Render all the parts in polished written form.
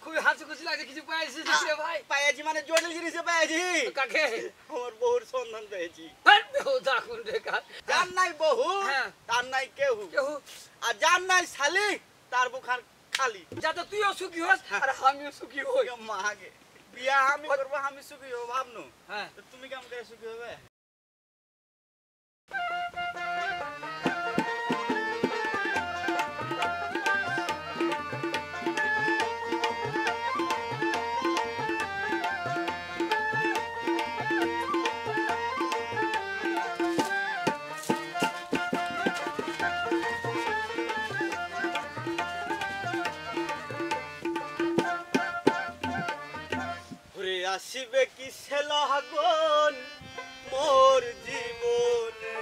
খুবই হাসি খুশি লাগছে কিছু পাইছি ভাই। পাইছি মানে জটিল জিনিসে পাইছি। কাকে? আমার বহুর সন্ধান পেয়েছি। যার নাই বহু তার নাই কেউ, আর যার নাই শালি তার বুখার খালি। যাতে তুইও সুখী হস আর আমিও সুখী হই। মাগে বিয়া আমি করবো, আমি সুখী হবো ভাবনু। হ্যাঁ তুমি কেমন করে সুখী হবে? আসিবে কি সেলহাগন মোর জীবনে,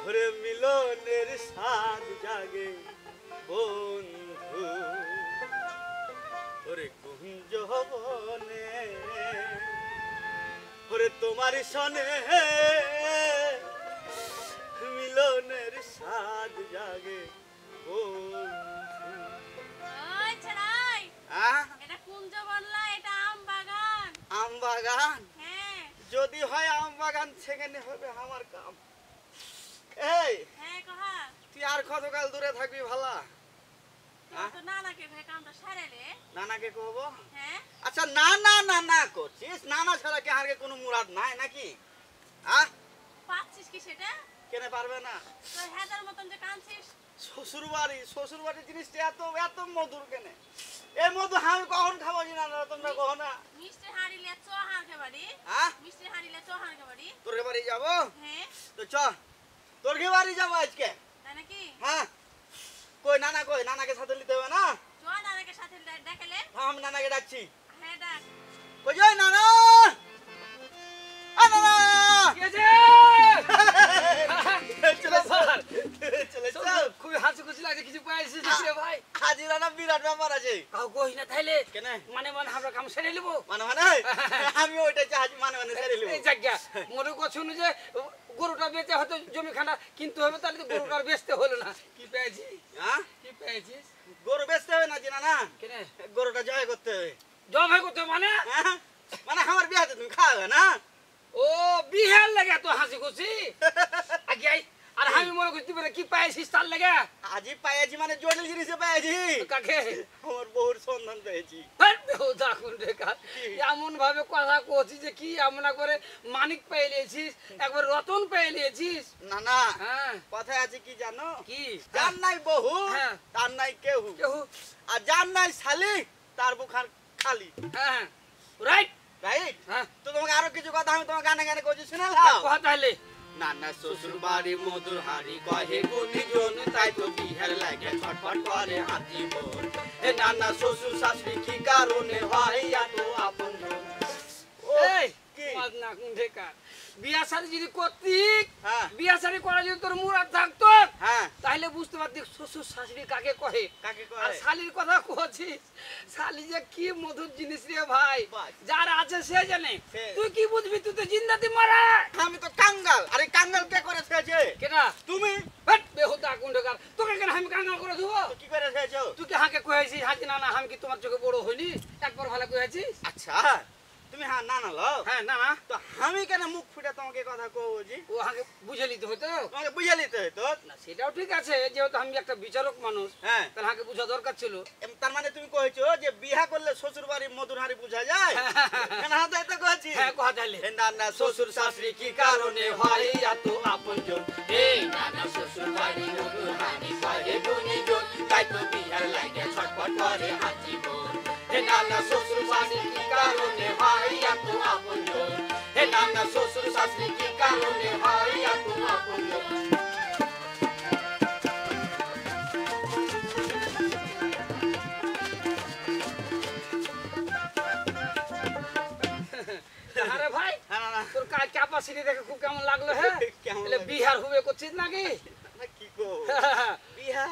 ওরে মিলনের স্বাদ জাগে বন্ধু, ওরে কুঞ্জ বনে, ওরে তোমার সনে মিলনের স্বাদ জাগে বন্ধু। আম বাগান যদি হয় আম বাগান সেখানে হবে আমার কাম। এই তুই আর কতকাল দূরে থাকবি ভালা? নানাকে কহবো? আচ্ছা না না না না করছিস, নানা ছাড়া কে হারকে কোনো মুরাদ নাই নাকি? কেনে পারবে না? শ্বশুর বাড়ি জিনিসটা এত এত মধুর কেনে? এই মধু আমি কখন খাবো না? তোমরা কহ না তোর বাড়ি যাবো তো চ তোর বাড়ি যাবো আজকে। হ্যাঁ কই নানা কই? নানাকে সাথে নিতে হবে না? আমি নানাকে ডাকছি। কই যাই নানা? খুবই হাসি খুশি লাগছে কিছু পাইছি ভাই। হাজিরা না বিরাট ব্যাপার আছে। কাউ কই না তাইলে কেন মানে মানে আমরা কাম সেরে নিব। মানে মানে আমি ওইটা চাই মানে মানে সেরে নিব। এই জায়গা মনে করছুন যে গরুটা বেচে হয়তো জমিখানা কিনতে হবে, তাহলে গরুটা বেচতে হলো না। কি পেয়েছি? হ্যাঁ কি পেয়েছিস? গরু বেচতে হবে না জিনা না, কেন গরুটা জয় করতে হবে। জয় করতে মানে মানে আমার বিয়াতে তুমি খাওয়াবে না? ও বিহার লাগে তো হাসি খুশি আগে আর আমি মনে করছি মানে কি পাইছিস তার লাগে? আজি পাইছি মানে জটিল জিনিসে পাইছি। কাকে? আমার বহুর সন্ধান পেয়েছি। এমন ভাবে কথা কছিস যে কি এমন করে মানিক পেয়ে নিয়েছিস, একবার রতন পেয়ে নিয়েছিস। না না কথায় আছে কি জানো? কি? যার নাই বহু তার নাই কেউ, আর যার নাই শালি তার বুখার খালি। হ্যাঁ রাইট রাইট। তো তোমাকে আরো কিছু কথা আমি তোমার গানে গানে কইছি, শুনে নাও। কথা তাহলে নানা শ্বশুর বাড়ি মধুর হাড়ি কহে গুণীজন, তাই তো বিহার লাগে ছটফট করে হাতি বোন। এ নানা শ্বশুর শাশুড়ি কি কারণে হয় এত আপনজন? এই মাছ না কোন ঢেকা বিয়া শাড়ি যদি করতি, বিয়া শাড়ি করা যদি তোর মুরাদ থাকতো তাহলে বুঝতে পারতি শ্বশুর শাশুড়ি কাকে কহে। কাকে কহে? আর শালির কথা কছিস, শালি যে কি মধুর জিনিস রে ভাই, যার আছে সে জানে। তুই কি বুঝবি? তুই তো জিন্দাতি মারা। আমি তো কাঙ্গাল। আরে কাঙ্গাল কে করে খেয়েছে? কেনা তুমি। বেহুদা কোন ঢেকার তোকে কেন আমি কাঙ্গাল করে দেবো? কি করে খেয়েছো? তুই কি হাঁকে কয়েছিস? হাঁকি না না আমি কি তোমার চোখে বড় হইনি? একবার ভালো কয়েছিস। আচ্ছা তুমি হ্যাঁ না না লো। হ্যাঁ না না তো আমি কেন মুখ ফুটে তোমাকে কথা কইছি? ও হাঁকে বুঝে নিতে হইতো। তোমাকে বুঝে নিতে হইতো না, সেটাও ঠিক আছে, যেহেতু আমি একটা বিচারক মানুষ তাহলে হাঁকে বুঝা দরকার ছিল। তার মানে তুমি কইছো যে বিয়া করলে শ্বশুর বাড়ি মধুর হাড়ি বুঝা যায়? কেন হাতে এত কইছি? হ্যাঁ কথা তাইলে নানা শ্বশুর শাশুড়ি কি কারণে হয় এত আপনজন? এই নানা শ্বশুর বাড়ি মধুর হাড়ি কহে গুণীজন, তাই তো বিহার লাগে ছটফট করে হাতি বোন। হে নানা শ্বশুর শাশুড়ি কি কারণে হয় এত আপনজন? হে নানা শ্বশুর শাশুড়ি কি কারণে হয় এত আপনজন? আরে ভাই তোর ক্যাপাসিটি দেখে খুব কেমন লাগলো। হ্যাঁ বিহার হবে করছিস নাকি? কি কো বিহা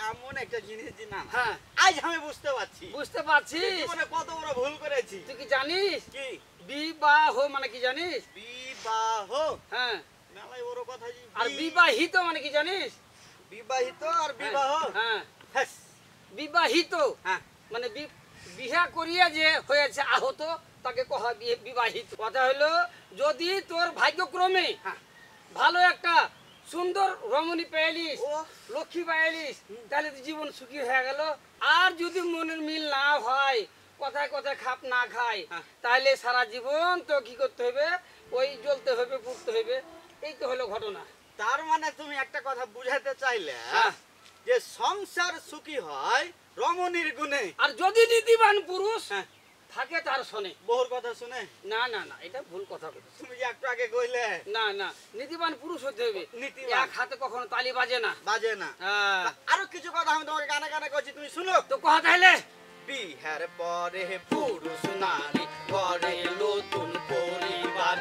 এমন একটা জিনিস যে না হ্যাঁ আজ আমি বুঝতে পারছি। বুঝতে পারছি জীবনে কত বড় ভুল করেছি। তুই কি জানিস? কি বিবাহ মানে কি জানিস? বিবাহ? হ্যাঁ মেলাই বড় কথা জি। আর বিবাহিত মানে কি জানিস? বিবাহিত আর বিবাহ। হ্যাঁ হ্যাঁ বিবাহিত হ্যাঁ মানে বিহা করিয়া যে হয়েছে আহত তাকে কহা বিবাহিত। কথা হলো যদি তোর ভাগ্যক্রমে ভালো একটা সুন্দর রমণী পেয়েলিস, লক্ষ্মী পেয়েলিস, তাহলে তো জীবন সুখী হয়ে গেল। আর যদি মনের মিল না হয়, কথায় কথায় খাপ না খায়, তাহলে সারা জীবন তো কি করতে হবে? ওই জ্বলতে হবে, পুড়তে হবে। এই তো হলো ঘটনা। তার মানে তুমি একটা কথা বুঝাতে চাইলে যে সংসার সুখী হয় রমণীর গুণে। আর যদি নীতিবান পুরুষ থাকে তার শোনে। বহুর কথা শুনে? না না না, এটা ভুল কথা বলেছো তুমি যে একটু আগে কইলে। না না, নীতিবান পুরুষ হতে হবে। নীতিবান। এক হাতে কখনো তালি বাজে না। বাজে না। আরো কিছু কথা আমি তোমাকে গানে গানে কইছি, তুমি শুনো তো কথা তাইলে বিহার পরে পুরুষ নারী ঘরে নতুন পরিবার,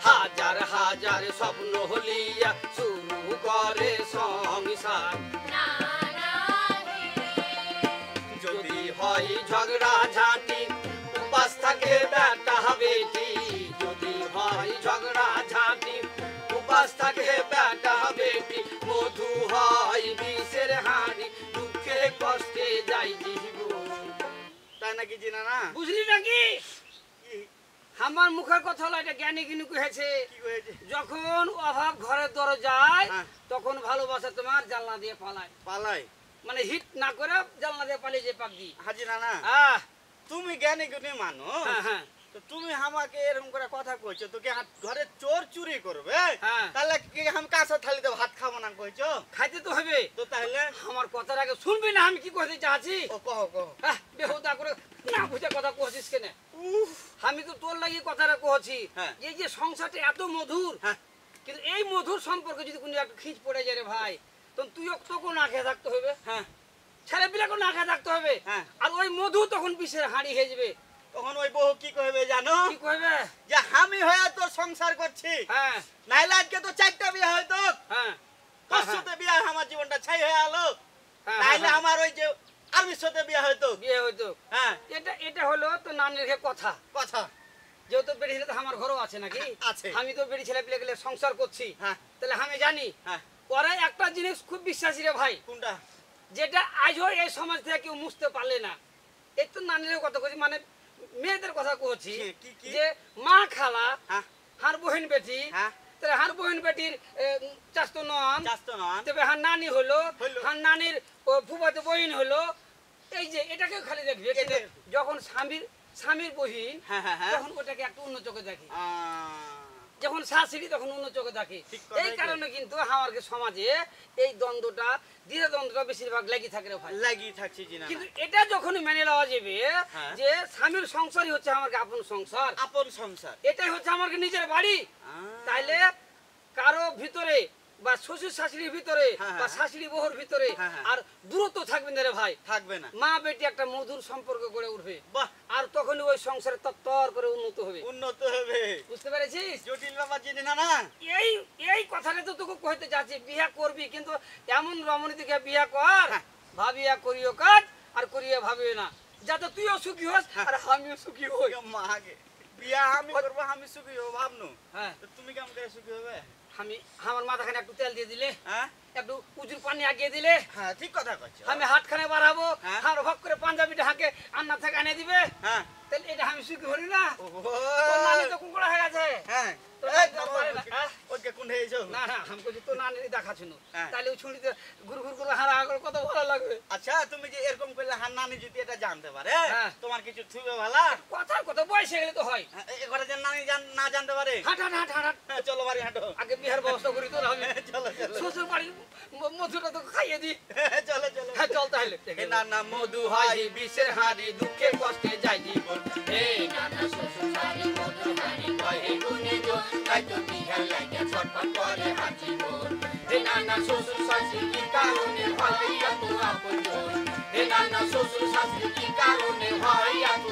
হাজার হাজার স্বপ্ন হলিয়া শুরু করে সংসার। যদি হয় ঝগড়া ঝাঁটি উপাস থাকে বেটা বেটি, যদি হয় ঝগড়া ঝাঁটি উপাস থাকে বেটা বেটি, মধু হয় বিষের হাঁড়ি দুঃখে কষ্টে যাই জীবন। তাই নাকি জিনা না? বুঝলি নাকি? আমার মুখের কথা হলো এটা জ্ঞানী কিনু কহেছে। কি হয়েছে? যখন অভাব ঘরের দরজায় তখন ভালোবাসা তোমার জানলা দিয়ে পালায়। পালাই মানে হিট না করে জানলা দিয়ে পালিয়ে যে পাক দি। হাজি না না, তুমি জ্ঞানী গুণী মানো, তো তুমি আমাকে এরকম করে কথা কইছো, তো কি ঘরে চোর চুরি করবে? তাহলে কি আমি কাঁচা থালিতে ভাত খাবো না কইছো? খাইতে তো হবে। তো তাহলে আমার কথার আগে শুনবি না আমি কি কইতে চাচ্ছি? ও কও কও। বেহুদা করে না বুঝে কথা কইছিস কেন? আমি তো তোর লাগি কথাটা কইছি। এই যে সংসারটা এত মধুর, কিন্তু এই মধুর সম্পর্কে যদি কোনো একটু খিচ পড়ে যায় রে ভাই, তখন তুইও তখন না খেয়ে থাকতে হবে। ছেলে পিলাকে না খেয়ে থাকতে হবে। আর ওই মধু তখন বিষের হাঁড়ি হয়ে যাবে। তখন ওই বউ কি কইবে জানো? কি কইবে? যে আমি হয়ে তোর সংসার করছি, নাইলে আজকে তো 4টা বিয়ে হইতো। তোর সাথে বিয়ে আমার জীবনটা ছাই হয়ে গেল। নাইলে আমার ওই যে আর্মির সাথে বিয়ে হইতো। বিয়ে হইতো। এটা হলো তো নানির কথা। কথা যেহেতু বেড়ি ছেলে তো আমার ঘরও আছে নাকি? আছে। আমি তো বেড়ি ছেলে পিলে গেলে সংসার করছি, তাহলে আমি জানি ওরা একটা জিনিস খুব বিশ্বাসী রে ভাই। কোনটা? যেটা আজও এই সমাজ থেকে কেউ মুছতে পারলে না। এই তো নানির কথা কইছি, মানে মেয়েদের কথা কইছি যে মা খালা হার বহিন বেটি, তাহলে হার বহিন বেটির চাস্তো নন, তবে হার নানি হলো, হার নানির ফুফাতো বহিন হলো। এই যে এটাকে খালি দেখবে, যখন স্বামীর বহিন তখন ওটাকে একটু অন্য চোখে দেখে, যখন শাশুড়ি তখন অন্য চোখে দেখে। এই কারণে কিন্তু আমার সমাজে এই দ্বন্দ্বটা, দ্বিধাদ্বন্দ্বটা বেশিরভাগ লাগি থাকে রে ভাই। লাগি থাকছে জিনা। কিন্তু এটা যখন মেনে নেওয়া যাবে যে স্বামীর সংসারই হচ্ছে আমার আপন সংসার, আপন সংসার, এটাই হচ্ছে আমার নিজের বাড়ি, তাইলে কারো ভিতরে বা শ্বশুর শাশুড়ির ভিতরে বা শাশুড়ি বহুর ভিতরে আর দূরত্ব থাকবে না রে ভাই। থাকবে না। মা বেটি একটা মধুর সম্পর্ক গড়ে উঠবে, আর তখন ওই সংসারে তত্তর করে উন্নত হবে। উন্নত হবে, বুঝতে পেরেছিস? জটিল বাবা জিনি না না, এই কথাটা তো তোকে কইতে যাচ্ছি। বিয়া করবি কিন্তু এমন রমণী থেকে বিয়া কর, ভাবিয়া করিও কাজ আর করিয়া ভাবিও না, যাতে তুইও সুখী হস আর আমিও সুখী হই। মাগে বিয়া আমি করব, আমি সুখী হব ভাবনু। তুমি কেমন করে সুখী হবে? আমি আমার মাথাখানে একটু তেল দিয়ে দিলে, একটু উজুর পানি আগিয়ে দিলে, ঠিক কথা কইছো, আমি হাতখানে বাড়াবো, আর ভক করে পাঞ্জাবিটা হাকে আন্না থেকে এনে দিবে, তাহলে এটা আমি সুখী হই না? তোর নানি তো কুকুড়া হয়ে গেছে। আচ্ছা তুমি যে এরকম করলে হার নানি যদি এটা জানতে পারে, তোমার কিছু থুবে ভালো কথা কথা বয়সে গেলে তো হয়, এবারে যে নানি না জানতে পারে। হাঁট হাঁট হাঁট হাঁট, চলো বাড়ি হাঁটো, আগে বিহার ব্যবস্থা করি তো আমি। চলো চলো, শ্বশুর বাড়ির মধুটা তো খাইয়ে দি। চলো চলো, হ্যাঁ চল তাহলে। না না মধু হয় বিষের হাঁড়ি, দুঃখে কষ্টে যায় জীবন। এই নানা শ্বশুর বাড়ি মধু হাঁড়ি কয়ে গুনে জোর, তাই তো বিহার লাগে ছটফট করে হাত জীবন। হে নানা শ্বশুর শাশুড়ি কি কারণে হয় এত আপন, হে নানা শ্বশুর শাশুড়ি কি কারণে হয় এত